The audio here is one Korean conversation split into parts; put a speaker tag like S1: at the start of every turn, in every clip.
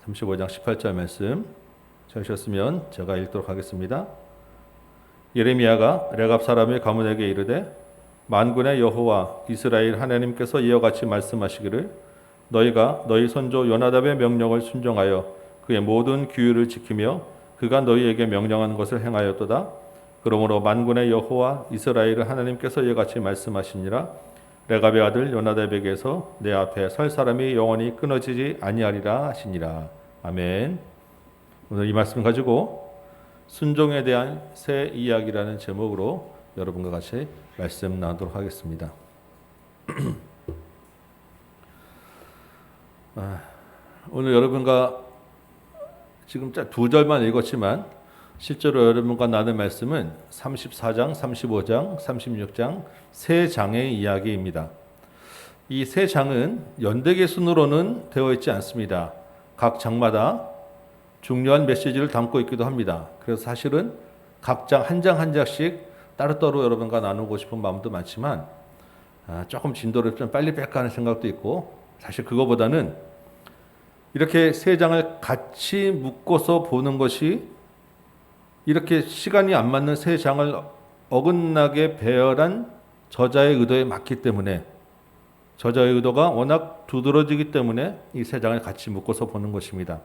S1: 35장 18절 말씀 찾으셨으면 제가 읽도록 하겠습니다. 예레미야가 레갑 사람의 가문에게 이르되 만군의 여호와 이스라엘 하나님께서 이와 같이 말씀하시기를 너희가 너희 선조 요나답의 명령을 순종하여 그의 모든 규율을 지키며 그가 너희에게 명령한 것을 행하였도다. 그러므로 만군의 여호와 이스라엘 하나님께서 이와 같이 말씀하시니라. 레갑의 아들 요나답에게서 내 앞에 설 사람이 영원히 끊어지지 아니하리라 하시니라. 아멘. 오늘 이 말씀 가지고 순종에 대한 새 이야기라는 제목으로 여러분과 같이 말씀 나누도록 하겠습니다. 오늘 여러분과 지금 두 절만 읽었지만 실제로 여러분과 나눌 말씀은 34장, 35장, 36장 세 장의 이야기입니다. 이 세 장은 연대기 순으로는 되어 있지 않습니다. 각 장마다 중요한 메시지를 담고 있기도 합니다. 그래서 사실은 각 장 한 장 한 장씩 따로따로 여러분과 나누고 싶은 마음도 많지만 조금 진도를 좀 빨리 뺄까 하는 생각도 있고, 사실 그거보다는 이렇게 세 장을 같이 묶어서 보는 것이 이렇게 시간이 안 맞는 세 장을 어긋나게 배열한 저자의 의도에 맞기 때문에, 저자의 의도가 워낙 두드러지기 때문에 이 세 장을 같이 묶어서 보는 것입니다.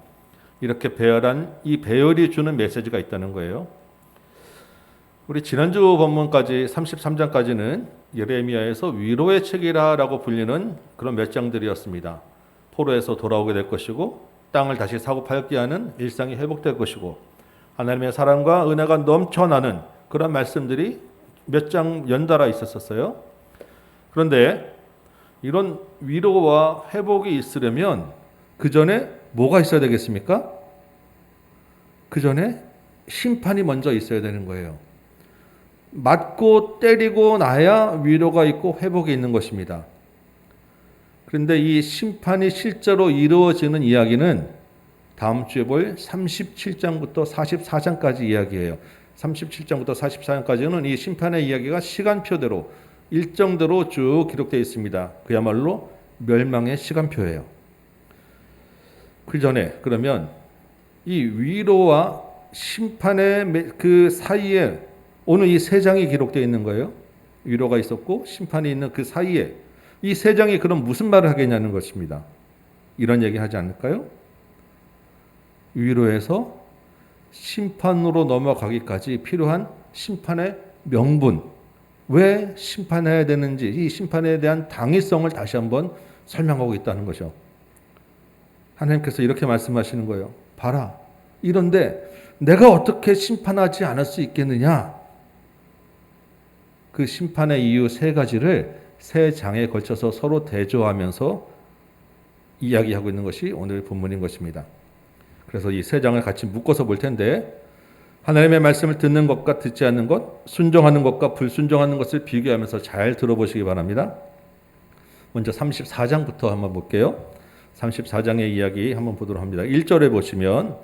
S1: 이렇게 배열한 이 배열이 주는 메시지가 있다는 거예요. 우리 지난주 본문까지 33장까지는 예레미야에서 위로의 책이라고 불리는 그런 몇 장들이었습니다. 포로에서 돌아오게 될 것이고, 땅을 다시 사고 팔게 하는 일상이 회복될 것이고, 하나님의 사랑과 은혜가 넘쳐나는 그런 말씀들이 몇 장 연달아 있었어요. 그런데 이런 위로와 회복이 있으려면 그 전에 뭐가 있어야 되겠습니까? 그 전에 심판이 먼저 있어야 되는 거예요. 맞고 때리고 나야 위로가 있고 회복이 있는 것입니다. 그런데 이 심판이 실제로 이루어지는 이야기는 다음 주에 볼 37장부터 44장까지 이야기예요. 37장부터 44장까지는 이 심판의 이야기가 시간표대로 일정대로 쭉 기록되어 있습니다. 그야말로 멸망의 시간표예요. 그 전에 그러면 이 위로와 심판의 그 사이에 오늘 이 세 장이 기록되어 있는 거예요. 위로가 있었고 심판이 있는 그 사이에 이 세 장이 그럼 무슨 말을 하겠냐는 것입니다. 이런 얘기 하지 않을까요? 위로에서 심판으로 넘어가기까지 필요한 심판의 명분, 왜 심판해야 되는지, 이 심판에 대한 당위성을 다시 한번 설명하고 있다는 거죠. 하나님께서 이렇게 말씀하시는 거예요. 봐라, 이런데 내가 어떻게 심판하지 않을 수 있겠느냐? 그 심판의 이유 세 가지를 세 장에 걸쳐서 서로 대조하면서 이야기하고 있는 것이 오늘 본문인 것입니다. 그래서 이 세 장을 같이 묶어서 볼 텐데, 하나님의 말씀을 듣는 것과 듣지 않는 것, 순종하는 것과 불순종하는 것을 비교하면서 잘 들어보시기 바랍니다. 먼저 34장부터 한번 볼게요. 34장의 이야기 한번 보도록 합니다. 1절에 보시면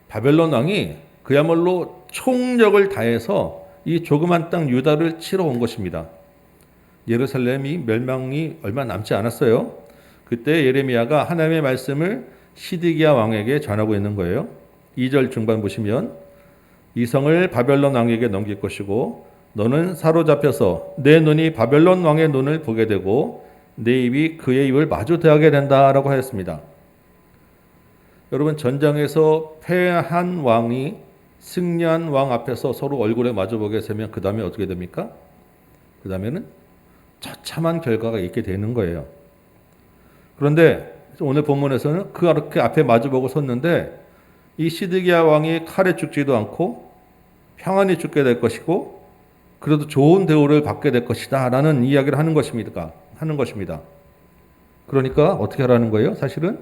S1: 바벨론 왕이 그야말로 총력을 다해서 이 조그만 땅 유다를 치러 온 것입니다. 예루살렘이 멸망이 얼마 남지 않았어요. 그때 예레미야가 하나님의 말씀을 시드기야 왕에게 전하고 있는 거예요. 2절 중반 보시면 이 성을 바벨론 왕에게 넘길 것이고 너는 사로잡혀서 내 눈이 바벨론 왕의 눈을 보게 되고 내 입이 그의 입을 마주 대하게 된다라고 하였습니다. 여러분, 전장에서 패한 왕이 승리한 왕 앞에서 서로 얼굴에 마주보게 되면 그 다음에 어떻게 됩니까? 그 다음에는 처참한 결과가 있게 되는 거예요. 그런데 오늘 본문에서는 그렇게 앞에 마주보고 섰는데 이 시드기야 왕이 칼에 죽지도 않고 평안히 죽게 될 것이고 그래도 좋은 대우를 받게 될 것이다 라는 이야기를 하는 것입니다. 그러니까 어떻게 하라는 거예요? 사실은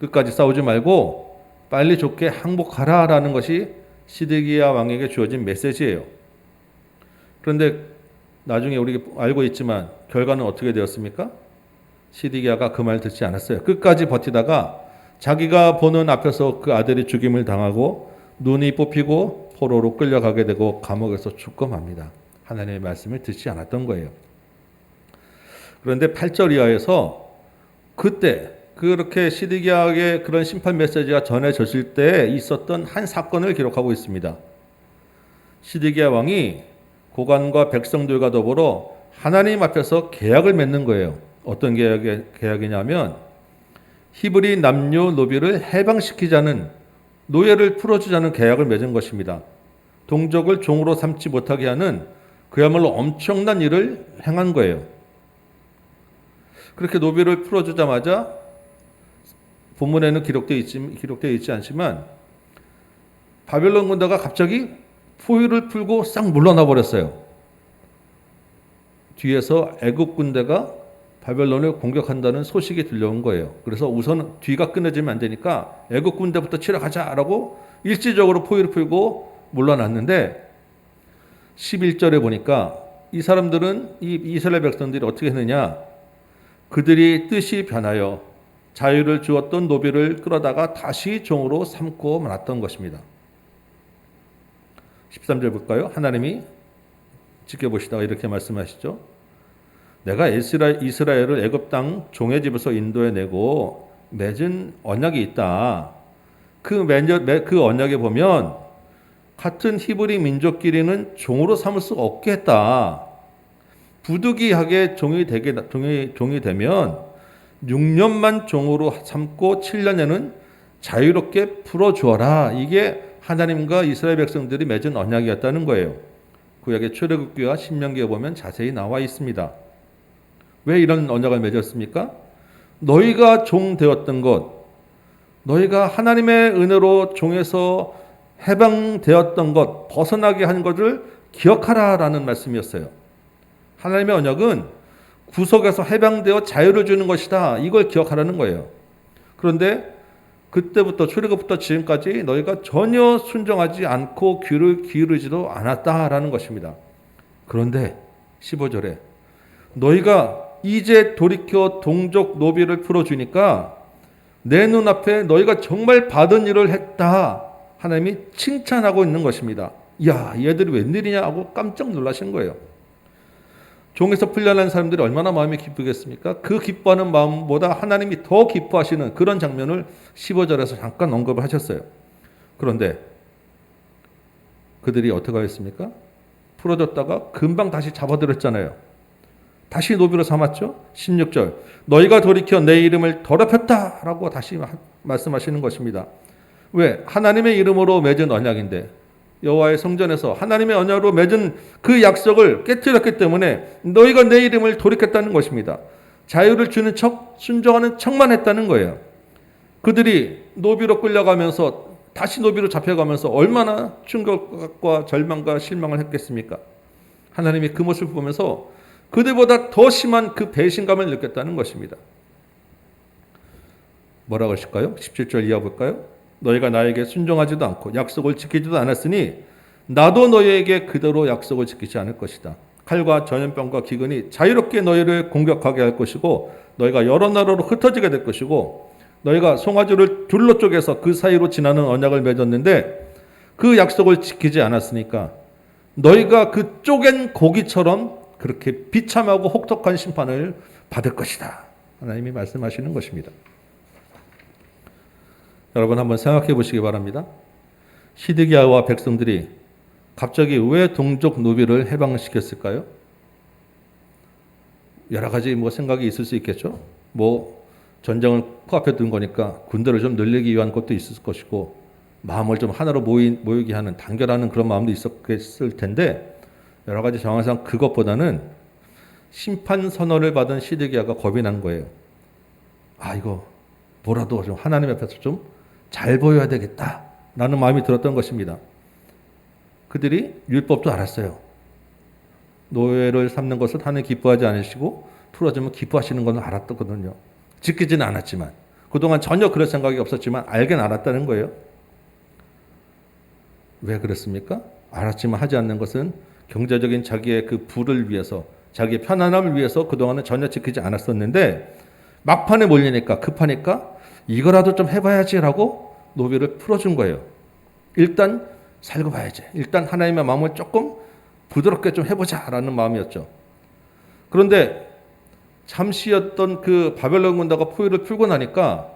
S1: 끝까지 싸우지 말고 빨리 좋게 항복하라 라는 것이 시드기야 왕에게 주어진 메시지예요. 그런데 나중에 우리가 알고 있지만 결과는 어떻게 되었습니까? 시드기야가 그 말 듣지 않았어요. 끝까지 버티다가 자기가 보는 앞에서 그 아들이 죽임을 당하고 눈이 뽑히고 포로로 끌려가게 되고 감옥에서 죽고 맙니다. 하나님의 말씀을 듣지 않았던 거예요. 그런데 8절 이하에서 그때 그렇게 시드기야에게 그런 심판 메시지가 전해졌을 때 있었던 한 사건을 기록하고 있습니다. 시드기야 왕이 고관과 백성들과 더불어 하나님 앞에서 계약을 맺는 거예요. 어떤 계약이냐면 히브리 남녀 노비를 해방시키자는, 노예를 풀어주자는 계약을 맺은 것입니다. 동족을 종으로 삼지 못하게 하는 그야말로 엄청난 일을 행한 거예요. 그렇게 노비를 풀어주자마자 본문에는 기록되어 있지 않지만 바벨론 군대가 갑자기 포위를 풀고 싹 물러나 버렸어요. 뒤에서 애국 군대가 바벨론을 공격한다는 소식이 들려온 거예요. 그래서 우선 뒤가 끊어지면 안 되니까 애국 군대부터 치러 가자라고 일시적으로 포위를 풀고 물러났는데 11절에 보니까 이 사람들은, 이 이스라엘 백성들이 어떻게 했느냐, 그들이 뜻이 변하여 자유를 주었던 노비를 끌어다가 다시 종으로 삼고 말았던 것입니다. 13절 볼까요? 하나님이 지켜보시다가 이렇게 말씀하시죠. 내가 이스라엘을 애굽 땅 종의 집에서 인도해내고 맺은 언약이 있다. 그 언약에 보면 같은 히브리 민족끼리는 종으로 삼을 수 없게 했다. 부득이하게 종이 되면 6년만 종으로 삼고 7년에는 자유롭게 풀어주어라. 이게 하나님과 이스라엘 백성들이 맺은 언약이었다는 거예요. 구약의 출애굽기와 신명기에 보면 자세히 나와 있습니다. 왜 이런 언약을 맺었습니까? 너희가 종 되었던 것, 너희가 하나님의 은혜로 종에서 해방되었던 것, 벗어나게 한 것을 기억하라라는 말씀이었어요. 하나님의 언약은 구속에서 해방되어 자유를 주는 것이다. 이걸 기억하라는 거예요. 그런데 그때부터, 출애굽부터 지금까지 너희가 전혀 순종하지 않고 귀를 기울이지도 않았다라는 것입니다. 그런데 15절에 너희가 이제 돌이켜 동족 노비를 풀어주니까 내 눈앞에 너희가 정말 받은 일을 했다. 하나님이 칭찬하고 있는 것입니다. 야, 얘들이 웬일이냐 하고 깜짝 놀라신 거예요. 종에서 풀려난 사람들이 얼마나 마음이 기쁘겠습니까? 그 기뻐하는 마음보다 하나님이 더 기뻐하시는 그런 장면을 15절에서 잠깐 언급을 하셨어요. 그런데 그들이 어떻게 하였습니까? 풀어줬다가 금방 다시 잡아들였잖아요. 다시 노비로 삼았죠. 16절 너희가 돌이켜 내 이름을 더럽혔다 라고 다시 말씀하시는 것입니다. 왜? 하나님의 이름으로 맺은 언약인데, 여호와의 성전에서 하나님의 언약으로 맺은 그 약속을 깨뜨렸기 때문에 너희가 내 이름을 돌이켰다는 것입니다. 자유를 주는 척, 순종하는 척만 했다는 거예요. 그들이 노비로 끌려가면서 다시 노비로 잡혀가면서 얼마나 충격과 절망과 실망을 했겠습니까? 하나님이 그 모습을 보면서 그들보다 더 심한 그 배신감을 느꼈다는 것입니다. 뭐라고 하실까요? 17절 이하 볼까요? 너희가 나에게 순종하지도 않고 약속을 지키지도 않았으니 나도 너희에게 그대로 약속을 지키지 않을 것이다. 칼과 전염병과 기근이 자유롭게 너희를 공격하게 할 것이고 너희가 여러 나라로 흩어지게 될 것이고 너희가 송아지를 둘로 쪼개서 그 사이로 지나는 언약을 맺었는데 그 약속을 지키지 않았으니까 너희가 그 쪼갠 고기처럼 그렇게 비참하고 혹독한 심판을 받을 것이다. 하나님이 말씀하시는 것입니다. 여러분 한번 생각해 보시기 바랍니다. 시드기야와 백성들이 갑자기 왜 동족 노비를 해방시켰을까요? 여러 가지 생각이 있을 수 있겠죠. 전쟁을 코앞에 둔 거니까 군대를 좀 늘리기 위한 것도 있을 것이고 마음을 좀 하나로 모이게 하는, 단결하는 그런 마음도 있었을 텐데 여러 가지 정황상 그것보다는 심판 선언을 받은 시드기야가 겁이 난 거예요. 이거 뭐라도 좀 하나님 앞에서 좀 잘 보여야 되겠다라는 마음이 들었던 것입니다. 그들이 율법도 알았어요. 노예를 삼는 것을 하나님 기뻐하지 않으시고 풀어주면 기뻐하시는 건 알았거든요. 지키지는 않았지만 그동안 전혀 그럴 생각이 없었지만 알긴 알았다는 거예요. 왜 그랬습니까? 알았지만 하지 않는 것은 경제적인 자기의 그 부를 위해서, 자기의 편안함을 위해서 그동안은 전혀 지키지 않았었는데 막판에 몰리니까, 급하니까 이거라도 좀 해봐야지라고 노비를 풀어준 거예요. 일단 살고 봐야지. 일단 하나님의 마음을 조금 부드럽게 좀 해보자라는 마음이었죠. 그런데 잠시였던 그 바벨론 군대가 포위를 풀고 나니까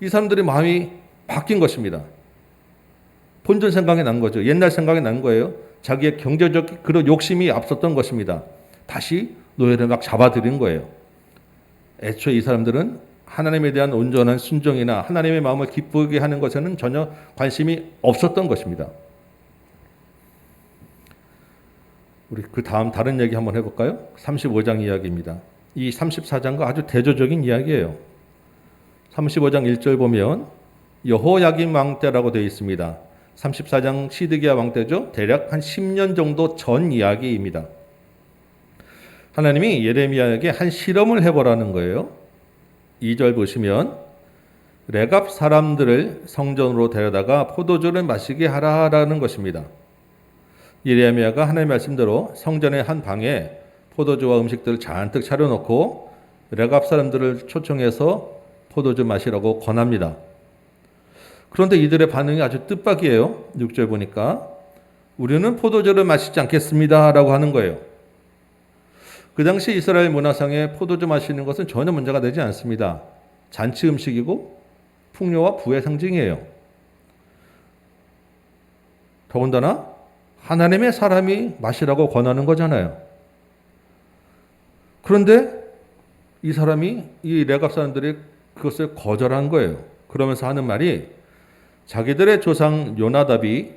S1: 이 사람들의 마음이 바뀐 것입니다. 본전 생각이 난 거죠. 옛날 생각이 난 거예요. 자기의 경제적 그런 욕심이 앞섰던 것입니다. 다시 노예를 막 잡아들인 거예요. 애초에 이 사람들은 하나님에 대한 온전한 순종이나 하나님의 마음을 기쁘게 하는 것에는 전혀 관심이 없었던 것입니다. 우리 그 다음 다른 얘기 한번 해볼까요? 35장 이야기입니다. 이 34장과 아주 대조적인 이야기예요. 35장 1절 보면 여호야김 왕 때라고 되어 있습니다. 34장 시드기야 왕 때죠. 대략 한 10년 정도 전 이야기입니다. 하나님이 예레미야에게 한 실험을 해보라는 거예요. 2절 보시면 레갑 사람들을 성전으로 데려다가 포도주를 마시게 하라라는 것입니다. 예레미야가 하나님의 말씀대로 성전의 한 방에 포도주와 음식들을 잔뜩 차려놓고 레갑 사람들을 초청해서 포도주 마시라고 권합니다. 그런데 이들의 반응이 아주 뜻밖이에요. 6절 보니까 우리는 포도주를 마시지 않겠습니다 라고 하는 거예요. 그 당시 이스라엘 문화상에 포도주 마시는 것은 전혀 문제가 되지 않습니다. 잔치 음식이고 풍요와 부의 상징이에요. 더군다나 하나님의 사람이 마시라고 권하는 거잖아요. 그런데 이 사람이 이 레갑 사람들이 그것을 거절한 거예요. 그러면서 하는 말이 자기들의 조상 요나답이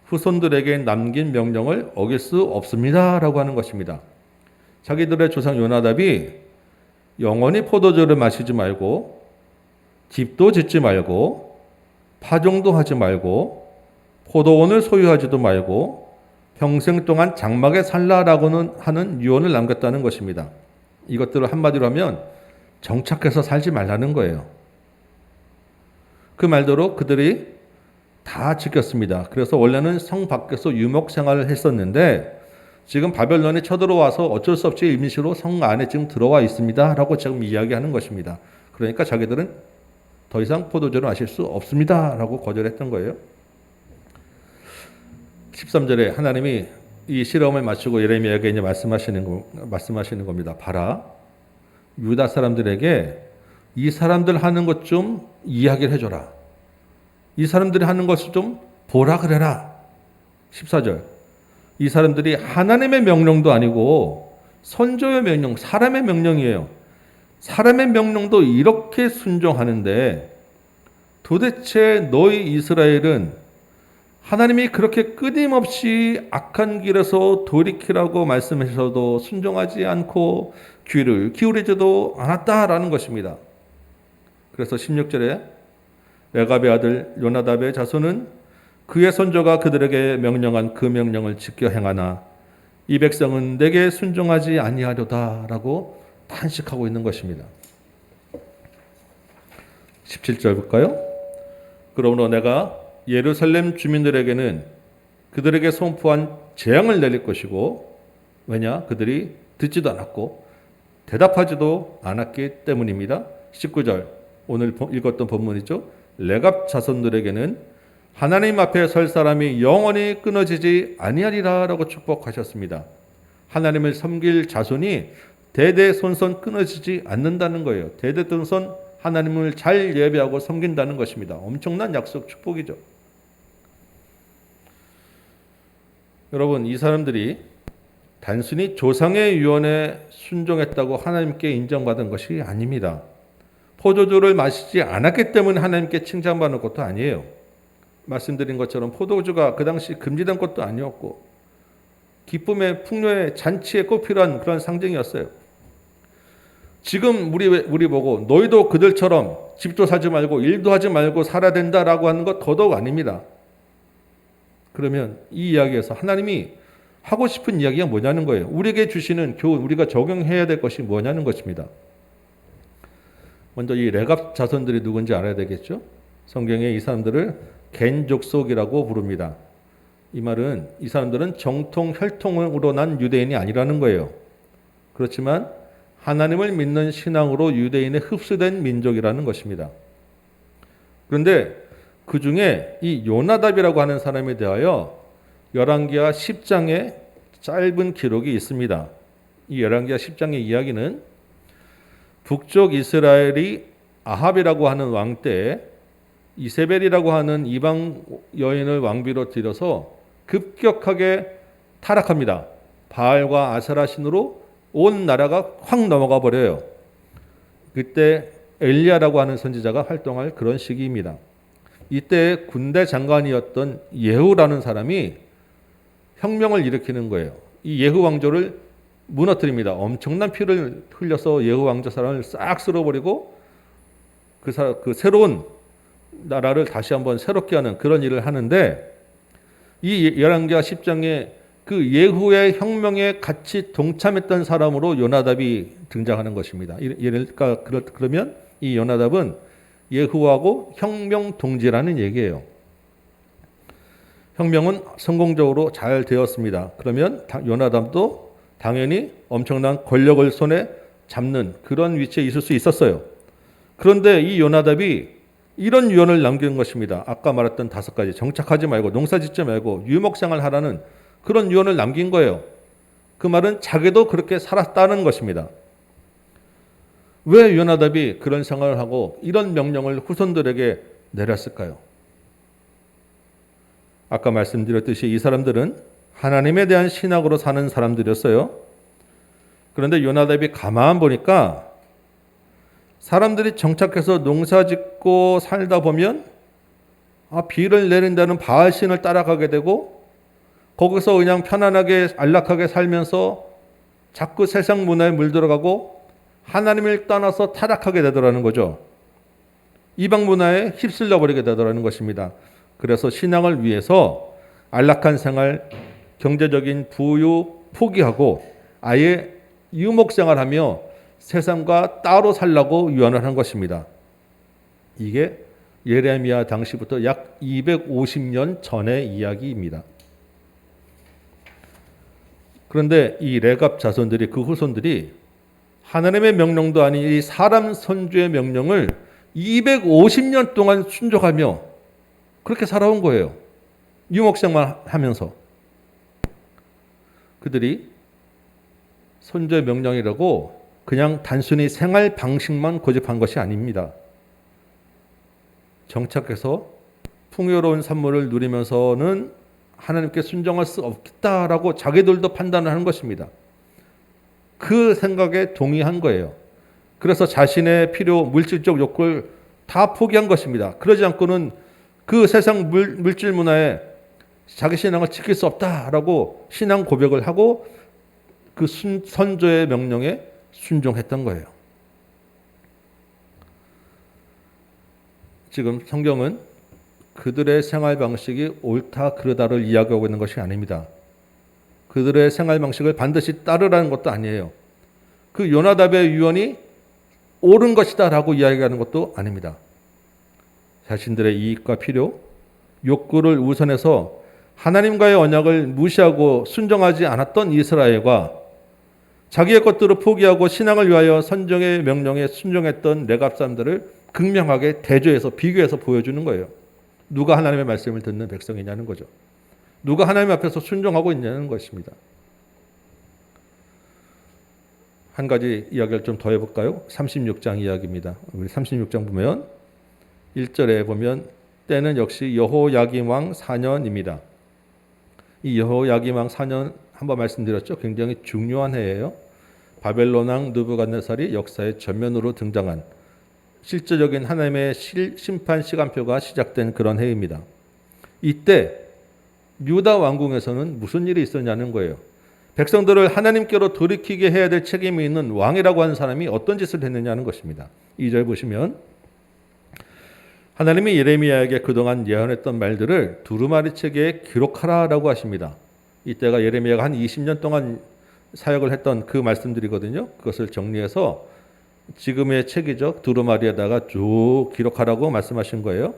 S1: 후손들에게 남긴 명령을 어길 수 없습니다 라고 하는 것입니다. 자기들의 조상 요나답이 영원히 포도주를 마시지 말고 집도 짓지 말고 파종도 하지 말고 포도원을 소유하지도 말고 평생 동안 장막에 살라라고는 하는 유언을 남겼다는 것입니다. 이것들을 한마디로 하면 정착해서 살지 말라는 거예요. 그 말대로 그들이 다 지켰습니다. 그래서 원래는 성 밖에서 유목 생활을 했었는데 지금 바벨론이 쳐들어와서 어쩔 수 없이 임시로 성 안에 지금 들어와 있습니다 라고 지금 이야기하는 것입니다. 그러니까 자기들은 더 이상 포도주를 마실 수 없습니다 라고 거절했던 거예요. 13절에 하나님이 이 실험을 마치고 예레미야에게 이제 말씀하시는 겁니다. 봐라, 유다 사람들에게 이 사람들 하는 것 좀 이야기를 해줘라. 이 사람들이 하는 것을 좀 보라 그래라. 14절. 이 사람들이 하나님의 명령도 아니고 선조의 명령, 사람의 명령이에요. 사람의 명령도 이렇게 순종하는데 도대체 너희 이스라엘은 하나님이 그렇게 끊임없이 악한 길에서 돌이키라고 말씀하셔도 순종하지 않고 귀를 기울이지도 않았다라는 것입니다. 그래서 16절에 레갑의 아들 요나답의 자손은 그의 선조가 그들에게 명령한 그 명령을 지켜 행하나 이 백성은 내게 순종하지 아니하려다라고 탄식하고 있는 것입니다. 17절 볼까요? 그러므로 내가 예루살렘 주민들에게는 그들에게 선포한 재앙을 내릴 것이고 왜냐? 그들이 듣지도 않았고 대답하지도 않았기 때문입니다. 19절 오늘 읽었던 본문이죠. 레갑 자손들에게는 하나님 앞에 설 사람이 영원히 끊어지지 아니하리라라고 축복하셨습니다. 하나님을 섬길 자손이 대대손손 끊어지지 않는다는 거예요. 대대손손 하나님을 잘 예배하고 섬긴다는 것입니다. 엄청난 약속 축복이죠. 여러분, 이 사람들이 단순히 조상의 유언에 순종했다고 하나님께 인정받은 것이 아닙니다. 포도주를 마시지 않았기 때문에 하나님께 칭찬받는 것도 아니에요. 말씀드린 것처럼 포도주가 그 당시 금지된 것도 아니었고 기쁨의 풍요의 잔치에 꼭 필요한 그런 상징이었어요. 지금 우리 보고 너희도 그들처럼 집도 사지 말고 일도 하지 말고 살아야 된다라고 하는 것 더더욱 아닙니다. 그러면 이 이야기에서 하나님이 하고 싶은 이야기가 뭐냐는 거예요. 우리에게 주시는 교훈, 우리가 적용해야 될 것이 뭐냐는 것입니다. 먼저 이 레갑 자손들이 누군지 알아야 되겠죠. 성경에 이 사람들을 겐 족속이라고 부릅니다. 이 말은 이 사람들은 정통 혈통으로 난 유대인이 아니라는 거예요. 그렇지만 하나님을 믿는 신앙으로 유대인에 흡수된 민족이라는 것입니다. 그런데 그 중에 이 요나답이라고 하는 사람에 대하여 열왕기하 10장에 짧은 기록이 있습니다. 이 열왕기하 10장의 이야기는 북쪽 이스라엘이 아합이라고 하는 왕 때 이세벨이라고 하는 이방 여인을 왕비로 들여서 급격하게 타락합니다. 바알과 아세라 신으로 온 나라가 확 넘어가 버려요. 그때 엘리야라고 하는 선지자가 활동할 그런 시기입니다. 이때 군대 장관이었던 예후라는 사람이 혁명을 일으키는 거예요. 이 예후 왕조를 무너뜨립니다. 엄청난 피를 흘려서 예후 왕조 사람을 싹 쓸어버리고 그 새로운 나라를 다시 한번 새롭게 하는 그런 일을 하는데, 이 열왕기하 10장에 그 예후의 혁명에 같이 동참했던 사람으로 요나답이 등장하는 것입니다. 그러면 이 요나답은 예후하고 혁명 동지라는 얘기예요. 혁명은 성공적으로 잘 되었습니다. 그러면 요나답도 당연히 엄청난 권력을 손에 잡는 그런 위치에 있을 수 있었어요. 그런데 이 요나답이 이런 유언을 남긴 것입니다. 아까 말했던 5가지, 정착하지 말고 농사짓지 말고 유목생활 하라는 그런 유언을 남긴 거예요. 그 말은 자기도 그렇게 살았다는 것입니다. 왜 요나답이 그런 생활을 하고 이런 명령을 후손들에게 내렸을까요? 아까 말씀드렸듯이 이 사람들은 하나님에 대한 신학으로 사는 사람들이었어요. 그런데 요나답이 가만 보니까 사람들이 정착해서 농사짓고 살다 보면 비를 내린다는 바알신을 따라가게 되고, 거기서 그냥 편안하게 안락하게 살면서 자꾸 세상 문화에 물들어가고 하나님을 떠나서 타락하게 되더라는 거죠. 이방 문화에 휩쓸려 버리게 되더라는 것입니다. 그래서 신앙을 위해서 안락한 생활, 경제적인 부유 포기하고 아예 유목생활하며 세상과 따로 살라고 유언을 한 것입니다. 이게 예레미야 당시부터 약 250년 전의 이야기입니다. 그런데 이 레갑 자손들이, 그 후손들이 하나님의 명령도 아닌 이 사람 선주의 명령을 250년 동안 순종하며 그렇게 살아온 거예요. 유목생활 하면서. 그들이 선주의 명령이라고 그냥 단순히 생활 방식만 고집한 것이 아닙니다. 정착해서 풍요로운 산물을 누리면서는 하나님께 순종할 수 없겠다라고 자기들도 판단을 하는 것입니다. 그 생각에 동의한 거예요. 그래서 자신의 필요, 물질적 욕구를 다 포기한 것입니다. 그러지 않고는 그 세상 물질 문화에 자기 신앙을 지킬 수 없다라고 신앙 고백을 하고 그 선조의 명령에 순종했던 거예요. 지금 성경은 그들의 생활 방식이 옳다 그르다를 이야기하고 있는 것이 아닙니다. 그들의 생활 방식을 반드시 따르라는 것도 아니에요. 그 요나답의 유언이 옳은 것이다라고 이야기하는 것도 아닙니다. 자신들의 이익과 필요, 욕구를 우선해서 하나님과의 언약을 무시하고 순종하지 않았던 이스라엘과 자기의 것들을 포기하고 신앙을 위하여 선정의 명령에 순종했던 레갑 사람들을 극명하게 대조해서 비교해서 보여주는 거예요. 누가 하나님의 말씀을 듣는 백성이냐는 거죠. 누가 하나님 앞에서 순종하고 있냐는 것입니다. 한 가지 이야기를 좀 더 해볼까요? 36장 이야기입니다. 우리 36장 보면 1절에 보면 때는 역시 여호야김 왕 4년입니다. 이 여호야김 왕 4년 한번 말씀드렸죠. 굉장히 중요한 해예요. 바벨론 왕 느부갓네살이 역사의 전면으로 등장한 실제적인 하나님의 심판 시간표가 시작된 그런 해입니다. 이때 유다 왕궁에서는 무슨 일이 있었냐는 거예요. 백성들을 하나님께로 돌이키게 해야 될 책임이 있는 왕이라고 하는 사람이 어떤 짓을 했느냐는 것입니다. 2절 보시면 하나님이 예레미야에게 그동안 예언했던 말들을 두루마리 책에 기록하라라고 하십니다. 이때가 예레미야가 한 20년 동안 사역을 했던 그 말씀들이거든요. 그것을 정리해서 지금의 책이죠. 두루마리에다가 쭉 기록하라고 말씀하신 거예요.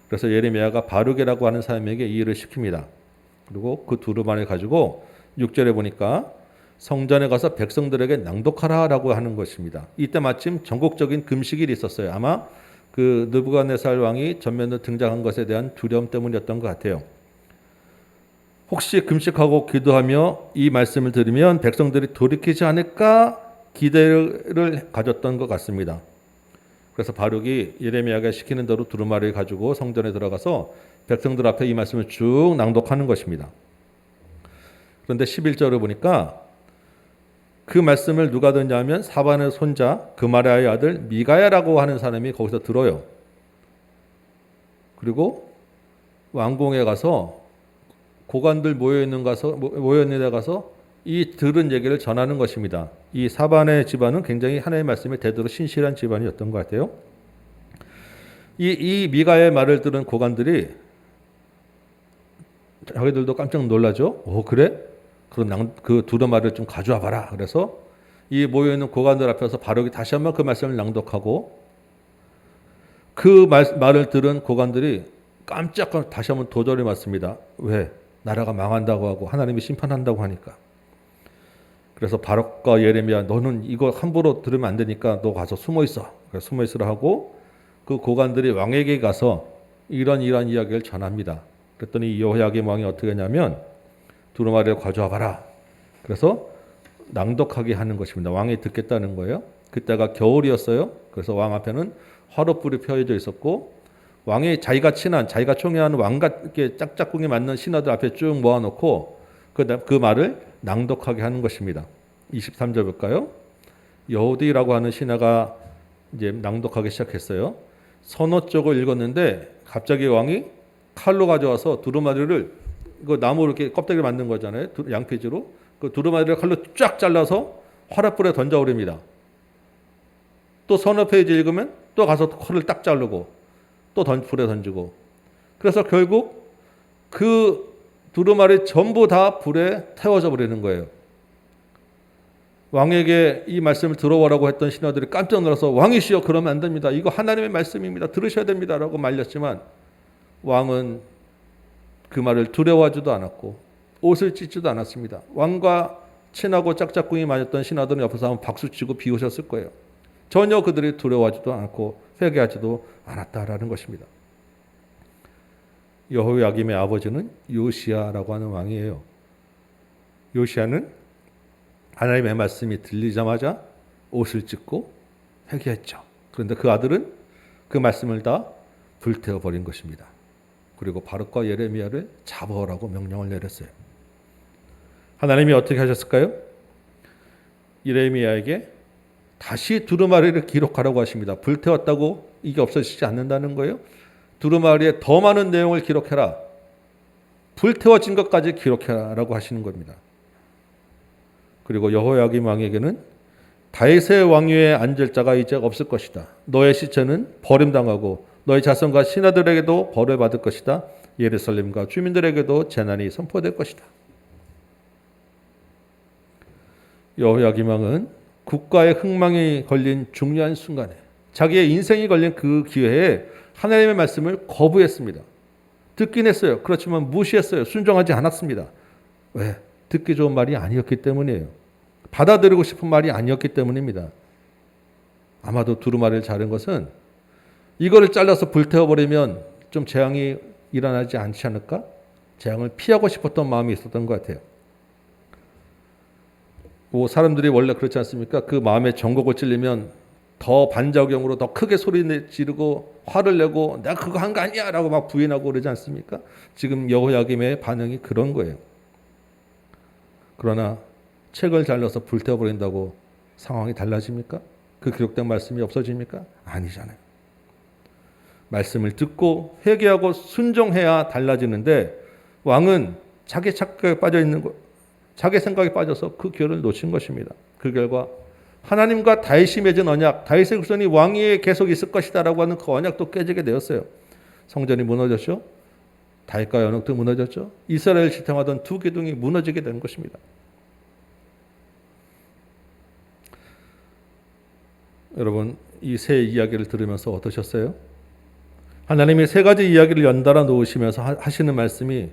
S1: 그래서 예레미야가 바룩이라고 하는 사람에게 이 일을 시킵니다. 그리고 그 두루마리를 가지고 6절에 보니까 성전에 가서 백성들에게 낭독하라라고 하는 것입니다. 이때 마침 전국적인 금식일이 있었어요. 아마 그 느부갓네살 왕이 전면으로 등장한 것에 대한 두려움 때문이었던 것 같아요. 혹시 금식하고 기도하며 이 말씀을 들으면 백성들이 돌이키지 않을까 기대를 가졌던 것 같습니다. 그래서 바룩이 예레미야가 시키는 대로 두루마리를 가지고 성전에 들어가서 백성들 앞에 이 말씀을 쭉 낭독하는 것입니다. 그런데 11절을 보니까 그 말씀을 누가 듣냐면 사반의 손자 그마리아의 아들 미가야라고 하는 사람이 거기서 들어요. 그리고 왕궁에 가서 고관들 모여있는 데 가서 이 들은 얘기를 전하는 것입니다. 이 사반의 집안은 굉장히 하나님의 말씀에 대대로 신실한 집안이었던 것 같아요. 이 미가의 말을 들은 고관들이 자기들도 깜짝 놀라죠. 오, 그래? 그 두루마리를 좀 가져와 봐라. 그래서 이 모여있는 고관들 앞에서 바룩이 다시 한번 그 말씀을 낭독하고 그 말을 들은 고관들이 깜짝 다시 한번 도전을 맞습니다. 왜? 나라가 망한다고 하고 하나님이 심판한다고 하니까. 그래서 바룩과 예레미야 너는 이거 함부로 들으면 안 되니까 너 가서 숨어 있어. 그래서 숨어 있으라 하고 그 고관들이 왕에게 가서 이런 이야기를 전합니다. 그랬더니 여호야김 왕이 어떻게 하냐면 두루마리를 가져와 봐라. 그래서 낭독하게 하는 것입니다. 왕이 듣겠다는 거예요. 그때가 겨울이었어요. 그래서 왕 앞에는 화롯불이 펴져 있었고 왕이 자기가 친한 자기가 총애하는 왕과 이렇게 짝짝꿍이 맞는 신하들 앞에 쭉 모아놓고 그 말을 낭독하게 하는 것입니다. 23절 볼까요? 여호디라고 하는 신하가 이제 낭독하기 시작했어요. 서너 쪽을 읽었는데 갑자기 왕이 칼로 가져와서 두루마리를 그 나무 이렇게 껍데기 만든 거잖아요. 양피지로 그 두루마리를 칼로 쫙 잘라서 화롯불에 던져버립니다. 또 서너 페이지 읽으면 또 가서 칼을 딱 자르고 또 불에 던지고 그래서 결국 그 두루마리 전부 다 불에 태워져 버리는 거예요. 왕에게 이 말씀을 들어보라고 했던 신하들이 깜짝 놀라서 왕이시여 그러면 안 됩니다. 이거 하나님의 말씀입니다. 들으셔야 됩니다. 라고 말렸지만 왕은 그 말을 두려워하지도 않았고 옷을 찢지도 않았습니다. 왕과 친하고 짝짝꿍이 맞았던 신하들은 옆에서 한번 박수치고 비웃었을 거예요. 전혀 그들이 두려워하지도 않고 회개하지도 않았다라는 것입니다. 여호야김의 아버지는 요시야라고 하는 왕이에요. 요시야는 하나님의 말씀이 들리자마자 옷을 찢고 회개했죠. 그런데 그 아들은 그 말씀을 다 불태워 버린 것입니다. 그리고 바룩과 예레미야를 잡아오라고 명령을 내렸어요. 하나님이 어떻게 하셨을까요? 예레미야에게 다시 두루마리를 기록하라고 하십니다. 불태웠다고 이게 없어지지 않는다는 거예요. 두루마리에 더 많은 내용을 기록해라. 불태워진 것까지 기록해라라고 하시는 겁니다. 그리고 여호야김 왕에게는 다윗의 왕위에 앉을 자가 이제 없을 것이다. 너의 시체는 버림당하고 너의 자손과 신하들에게도 벌을 받을 것이다. 예루살렘과 주민들에게도 재난이 선포될 것이다. 여호야김 왕은 국가의 흥망이 걸린 중요한 순간에 자기의 인생이 걸린 그 기회에 하나님의 말씀을 거부했습니다. 듣긴 했어요. 그렇지만 무시했어요. 순종하지 않았습니다. 왜? 듣기 좋은 말이 아니었기 때문이에요. 받아들이고 싶은 말이 아니었기 때문입니다. 아마도 두루마리를 자른 것은 이거를 잘라서 불태워버리면 좀 재앙이 일어나지 않지 않을까? 재앙을 피하고 싶었던 마음이 있었던 것 같아요. 사람들이 원래 그렇지 않습니까? 그 마음에 전곡을 찔리면 더 반작용으로 더 크게 소리 지르고 화를 내고 내가 그거 한 거 아니야 라고 막 부인하고 그러지 않습니까? 지금 여호야김의 반응이 그런 거예요. 그러나 책을 잘라서 불태워버린다고 상황이 달라집니까? 그 기록된 말씀이 없어집니까? 아니잖아요. 말씀을 듣고 회개하고 순종해야 달라지는데 왕은 자기 착각에 빠져 있는 거, 자기 생각에 빠져서 그 기회를 놓친 것입니다. 그 결과 하나님과 다윗이 맺은 언약, 다윗의 후손이 왕위에 계속 있을 것이다라고 하는 그 언약도 깨지게 되었어요. 성전이 무너졌죠. 다윗과 언약도 무너졌죠. 이스라엘 지탱하던 두 기둥이 무너지게 된 것입니다. 여러분, 이 세 이야기를 들으면서 어떠셨어요? 하나님이 세 가지 이야기를 연달아 놓으시면서 하시는 말씀이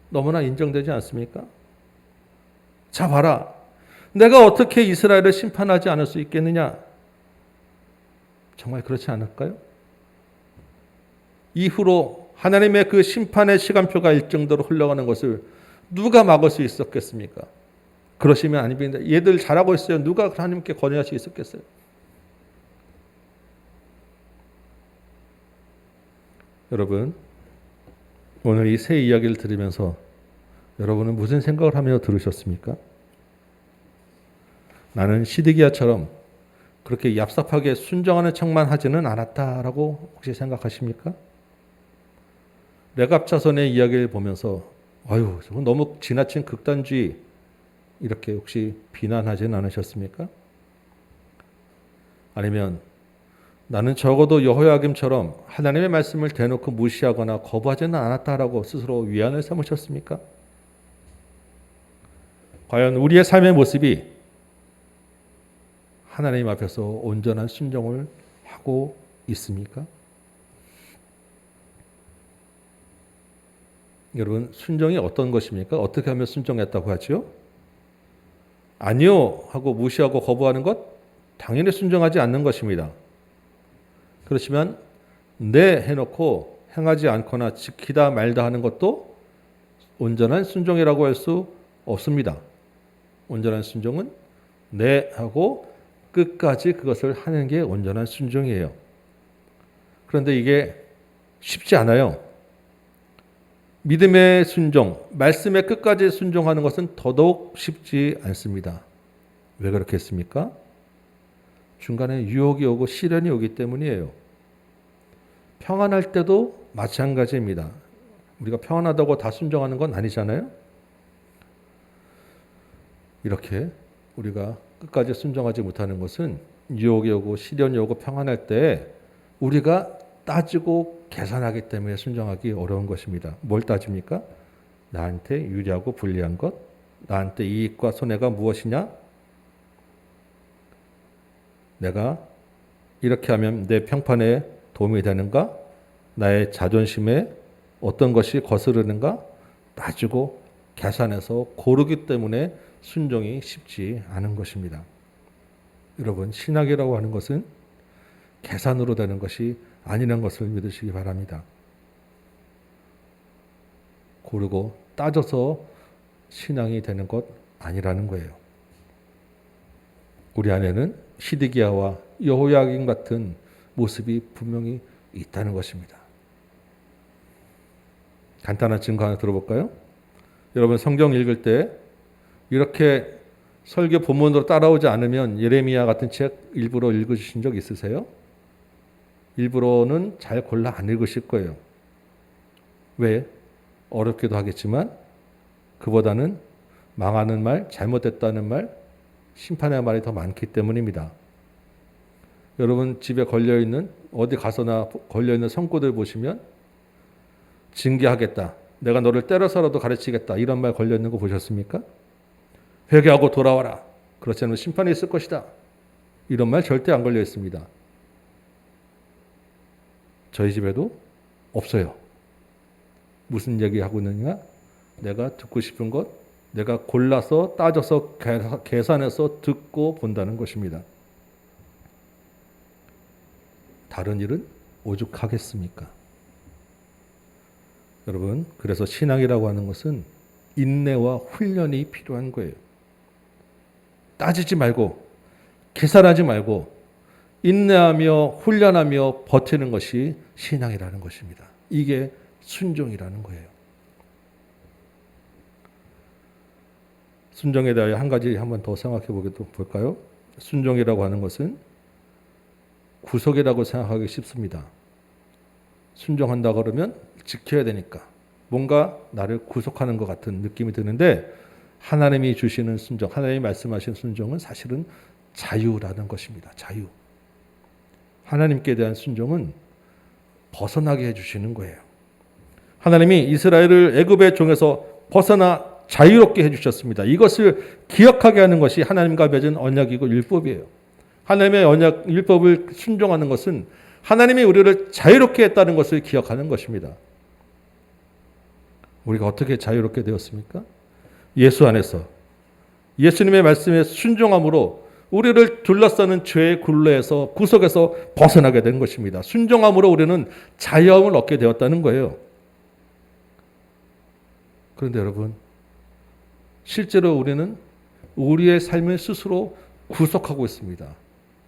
S1: 너무나 인정되지 않습니까? 자 봐라. 내가 어떻게 이스라엘을 심판하지 않을 수 있겠느냐? 정말 그렇지 않을까요? 이후로 하나님의 그 심판의 시간표가 일정대로 흘러가는 것을 누가 막을 수 있었겠습니까? 그러시면 안 됩니다. 얘들 잘하고 있어요. 누가 하나님께 권유할 수 있었겠어요? 여러분, 오늘 이 새 이야기를 들으면서 여러분은 무슨 생각을 하며 들으셨습니까? 나는 시드기야처럼 그렇게 얍삽하게 순종하는 척만 하지는 않았다라고 혹시 생각하십니까? 레갑 자손의 이야기를 보면서 아유, 저건 너무 지나친 극단주의 이렇게 혹시 비난하지는 않으셨습니까? 아니면 나는 적어도 여호야김처럼 하나님의 말씀을 대놓고 무시하거나 거부하지는 않았다라고 스스로 위안을 삼으셨습니까? 과연 우리의 삶의 모습이 하나님 앞에서 온전한 순종을 하고 있습니까? 여러분, 순종이 어떤 것입니까? 어떻게 하면 순종했다고 하죠? 아니요 하고 무시하고 거부하는 것 당연히 순종하지 않는 것입니다. 그렇지만 네 해놓고 행하지 않거나 지키다 말다 하는 것도 온전한 순종이라고 할 수 없습니다. 온전한 순종은 네 하고 끝까지 그것을 하는 게 온전한 순종이에요. 그런데 이게 쉽지 않아요. 믿음의 순종, 말씀의 끝까지 순종하는 것은 더더욱 쉽지 않습니다. 왜 그렇겠습니까? 중간에 유혹이 오고 시련이 오기 때문이에요. 평안할 때도 마찬가지입니다. 우리가 평안하다고 다 순종하는 건 아니잖아요. 이렇게 우리가 끝까지 순종하지 못하는 것은 유혹이 오고 시련이 오고 평안할 때 우리가 따지고 계산하기 때문에 순종하기 어려운 것입니다. 뭘 따집니까? 나한테 유리하고 불리한 것, 나한테 이익과 손해가 무엇이냐? 내가 이렇게 하면 내 평판에 도움이 되는가? 나의 자존심에 어떤 것이 거스르는가? 따지고 계산해서 고르기 때문에 순종이 쉽지 않은 것입니다. 여러분, 신학이라고 하는 것은 계산으로 되는 것이 아니라는 것을 믿으시기 바랍니다. 고르고 따져서 신앙이 되는 것 아니라는 거예요. 우리 안에는 시드기야와 여호야김 같은 모습이 분명히 있다는 것입니다. 간단한 증거 하나 들어볼까요? 여러분 성경 읽을 때 이렇게 설교 본문으로 따라오지 않으면 예레미야 같은 책 일부러 읽으신 적 있으세요? 일부러는 잘 골라 안 읽으실 거예요. 왜? 어렵기도 하겠지만 그보다는 망하는 말, 잘못됐다는 말, 심판의 말이 더 많기 때문입니다. 여러분 집에 걸려있는 어디 가서나 걸려있는 성구들 보시면 징계하겠다, 내가 너를 때려서라도 가르치겠다 이런 말 걸려있는 거 보셨습니까? 회개하고 돌아와라, 그렇지 않으면 심판이 있을 것이다, 이런 말 절대 안 걸려 있습니다. 저희 집에도 없어요. 무슨 얘기하고 있느냐? 내가 듣고 싶은 것, 내가 골라서 따져서 계산해서 듣고 본다는 것입니다. 다른 일은 오죽하겠습니까? 여러분, 그래서 신앙이라고 하는 것은 인내와 훈련이 필요한 거예요. 따지지 말고 계산하지 말고 인내하며 훈련하며 버티는 것이 신앙이라는 것입니다. 이게 순종이라는 거예요. 순종에 대하여 한 가지 한번 더 생각해 볼까요? 순종이라고 하는 것은 구속이라고 생각하기 쉽습니다. 순종한다 그러면 지켜야 되니까 뭔가 나를 구속하는 것 같은 느낌이 드는데, 하나님이 주시는 순종, 하나님이 말씀하신 순종은 사실은 자유라는 것입니다. 자유. 하나님께 대한 순종은 벗어나게 해주시는 거예요. 하나님이 이스라엘을 애굽의 종에서 벗어나 자유롭게 해주셨습니다. 이것을 기억하게 하는 것이 하나님과 맺은 언약이고 율법이에요. 하나님의 언약, 율법을 순종하는 것은 하나님이 우리를 자유롭게 했다는 것을 기억하는 것입니다. 우리가 어떻게 자유롭게 되었습니까? 예수 안에서 예수님의 말씀에 순종함으로 우리를 둘러싸는 죄의 굴레에서, 구속에서 벗어나게 된 것입니다. 순종함으로 우리는 자유함을 얻게 되었다는 거예요. 그런데 여러분, 실제로 우리는 우리의 삶을 스스로 구속하고 있습니다.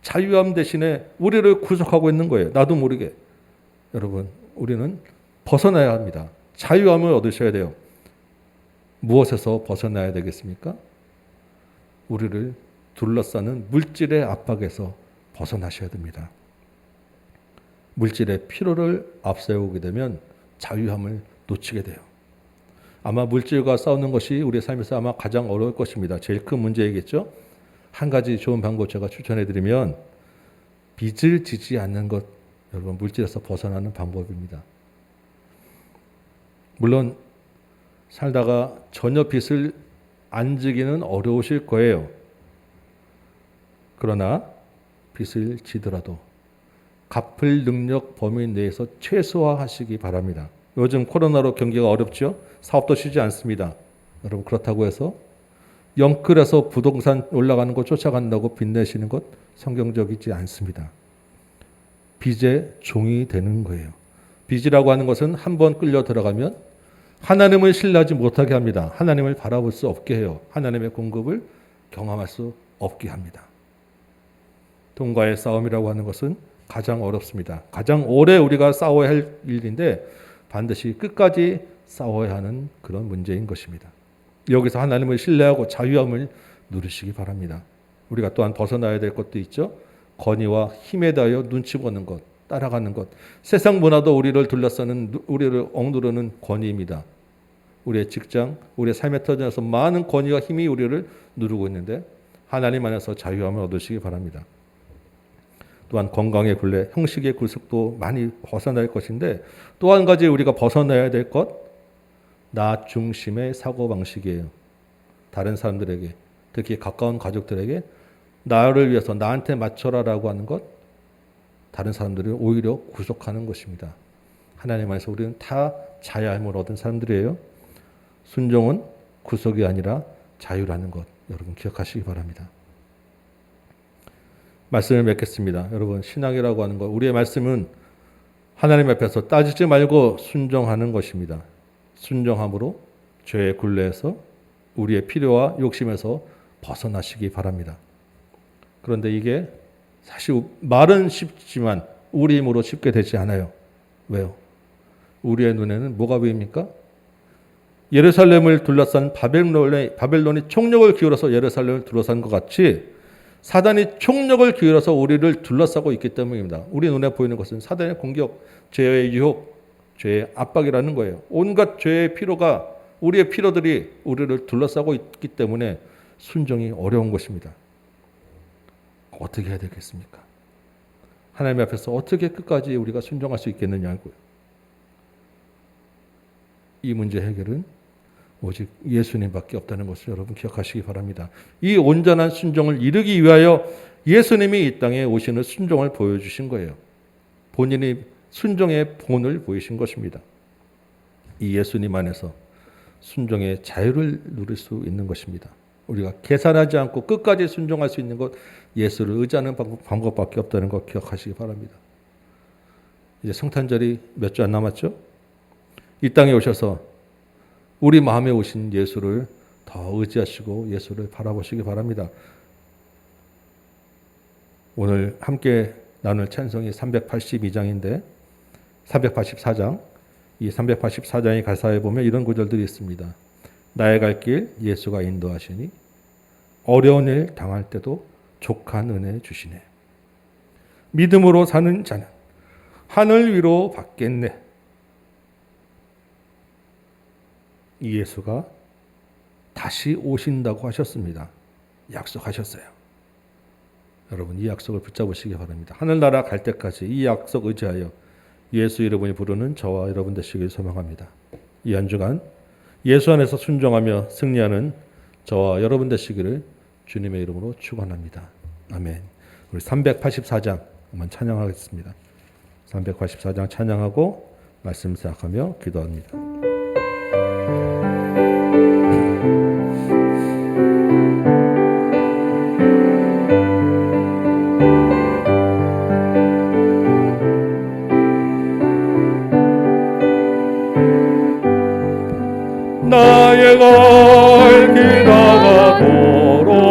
S1: 자유함 대신에 우리를 구속하고 있는 거예요. 나도 모르게. 여러분, 우리는 벗어나야 합니다. 자유함을 얻으셔야 돼요. 무엇에서 벗어나야 되겠습니까? 우리를 둘러싸는 물질의 압박에서 벗어나셔야 됩니다. 물질의 필요를 앞세우게 되면 자유함을 놓치게 돼요. 아마 물질과 싸우는 것이 우리의 삶에서 아마 가장 어려울 것입니다. 제일 큰 문제이겠죠? 한 가지 좋은 방법 제가 추천해드리면 빚을 지지 않는 것, 여러분 물질에서 벗어나는 방법입니다. 물론 살다가 전혀 빚을 안 지기는 어려우실 거예요. 그러나 빚을 지더라도 갚을 능력 범위 내에서 최소화하시기 바랍니다. 요즘 코로나로 경기가 어렵죠? 사업도 쉬지 않습니다. 여러분 그렇다고 해서 영끌에서 부동산 올라가는 거 쫓아간다고 빚내시는 것 성경적이지 않습니다. 빚의 종이 되는 거예요. 빚이라고 하는 것은 한번 끌려 들어가면 하나님을 신뢰하지 못하게 합니다. 하나님을 바라볼 수 없게 해요. 하나님의 공급을 경험할 수 없게 합니다. 돈과의 싸움이라고 하는 것은 가장 어렵습니다. 가장 오래 우리가 싸워야 할 일인데 반드시 끝까지 싸워야 하는 그런 문제인 것입니다. 여기서 하나님을 신뢰하고 자유함을 누리시기 바랍니다. 우리가 또한 벗어나야 될 것도 있죠. 권위와 힘에 대하여 눈치 보는 것, 따라가는 것. 세상 문화도 우리를 둘러싸는, 우리를 억누르는 권위입니다. 우리의 직장, 우리의 삶의 터전에서 많은 권위와 힘이 우리를 누르고 있는데 하나님 안에서 자유함을 얻으시기 바랍니다. 또한 건강의 굴레, 형식의 굴속도 많이 벗어날 것인데 또 한 가지 우리가 벗어나야 될 것, 나 중심의 사고방식이에요. 다른 사람들에게, 특히 가까운 가족들에게 나를 위해서 나한테 맞춰라라고 하는 것, 다른 사람들을 오히려 구속하는 것입니다. 하나님 안에서 우리는 다 자유함을 얻은 사람들이에요. 순종은 구속이 아니라 자유라는 것, 여러분 기억하시기 바랍니다. 말씀을 맺겠습니다. 여러분 신앙이라고 하는 것, 우리의 말씀은 하나님 앞에서 따지지 말고 순종하는 것입니다. 순종함으로 죄의 굴레에서 우리의 필요와 욕심에서 벗어나시기 바랍니다. 그런데 이게 사실 말은 쉽지만 우리 힘으로 쉽게 되지 않아요. 왜요? 우리의 눈에는 뭐가 보입니까? 예루살렘을 둘러싼 바벨론이 총력을 기울여서 예루살렘을 둘러싼 것 같이 사단이 총력을 기울여서 우리를 둘러싸고 있기 때문입니다. 우리 눈에 보이는 것은 사단의 공격, 죄의 유혹, 죄의 압박이라는 거예요. 온갖 죄의 피로가, 우리의 피로들이 우리를 둘러싸고 있기 때문에 순종이 어려운 것입니다. 어떻게 해야 되겠습니까? 하나님 앞에서 어떻게 끝까지 우리가 순종할 수 있겠느냐고요. 이 문제 해결은 오직 예수님밖에 없다는 것을 여러분 기억하시기 바랍니다. 이 온전한 순종을 이루기 위하여 예수님이 이 땅에 오시는 순종을 보여주신 거예요. 본인이 순종의 본을 보이신 것입니다. 이 예수님 안에서 순종의 자유를 누릴 수 있는 것입니다. 우리가 계산하지 않고 끝까지 순종할 수 있는 것, 예수를 의지하는 방법밖에 없다는 것 기억하시기 바랍니다. 이제 성탄절이 몇 주 안 남았죠? 이 땅에 오셔서 우리 마음에 오신 예수를 더 의지하시고 예수를 바라보시기 바랍니다. 오늘 함께 나눌 찬송이 382장인데 384장, 이 384장의 가사에 보면 이런 구절들이 있습니다. 나의 갈 길 예수가 인도하시니 어려운 일 당할 때도 족한 은혜 주시네. 믿음으로 사는 자는 하늘 위로 받겠네. 이 예수가 다시 오신다고 하셨습니다. 약속하셨어요. 여러분 이 약속을 붙잡으시기 바랍니다. 하늘나라 갈 때까지 이 약속 의지하여 예수 이름을 부르는 저와 여러분 되시길 소망합니다. 이 한 주간 예수 안에서 순종하며 승리하는 저와 여러분 되시기를 주님의 이름으로 축원합니다. 아멘. 우리 384장 한번 찬양하겠습니다. 384장 찬양하고 말씀 시작하며 기도합니다. 나의 갈 길 다가도록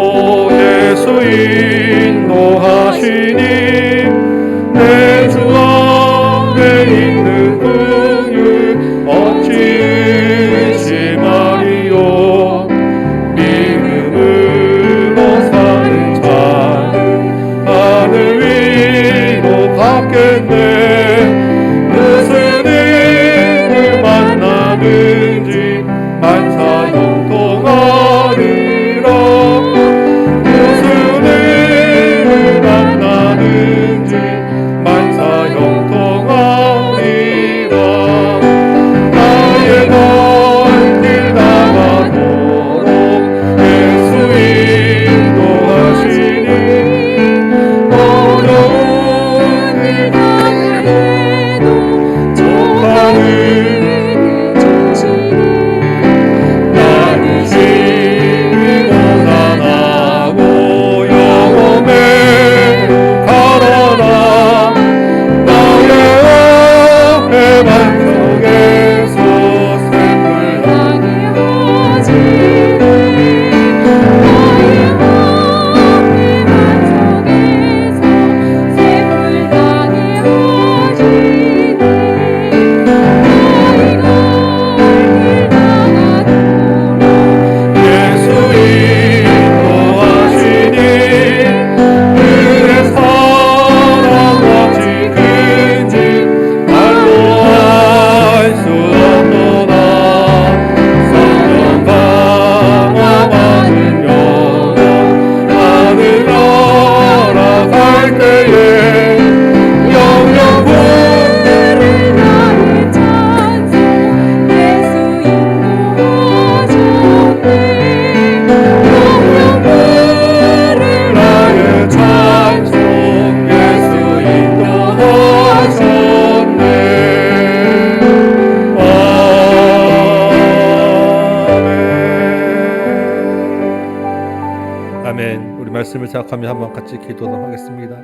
S1: 말씀을 생각하며 한번 같이 기도하도록 하겠습니다.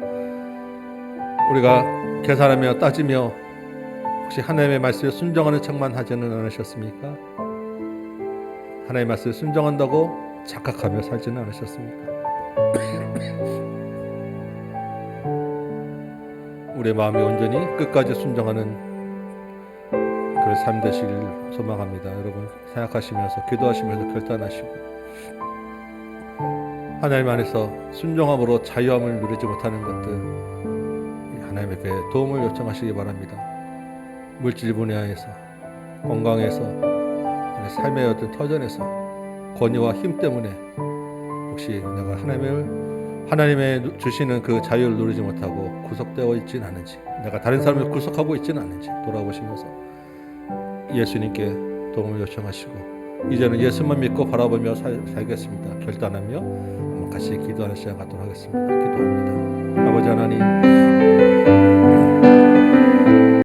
S1: 우리가 계산하며 따지며 혹시 하나님의 말씀에 순종하는 척만 하지는 않으셨습니까? 하나님의 말씀에 순종한다고 착각하며 살지는 않으셨습니까? 우리의 마음이 온전히 끝까지 순종하는 그런 삶 되시길 소망합니다. 여러분 생각하시면서 기도하시면서 결단하시고 하나님 안에서 순종함으로 자유함을 누리지 못하는 것들 하나님에게 도움을 요청하시기 바랍니다. 물질 분야에서, 건강에서, 삶의 어떤 터전에서 권위와 힘 때문에 혹시 내가 하나님의 주시는 그 자유를 누리지 못하고 구속되어 있지는 않은지, 내가 다른 사람을 구속하고 있지는 않은지 돌아보시면서 예수님께 도움을 요청하시고 이제는 예수만 믿고 바라보며 살겠습니다. 결단하며 같이 기도하는 시간 갖도록 하겠습니다. 기도합니다. 아버지 하나님,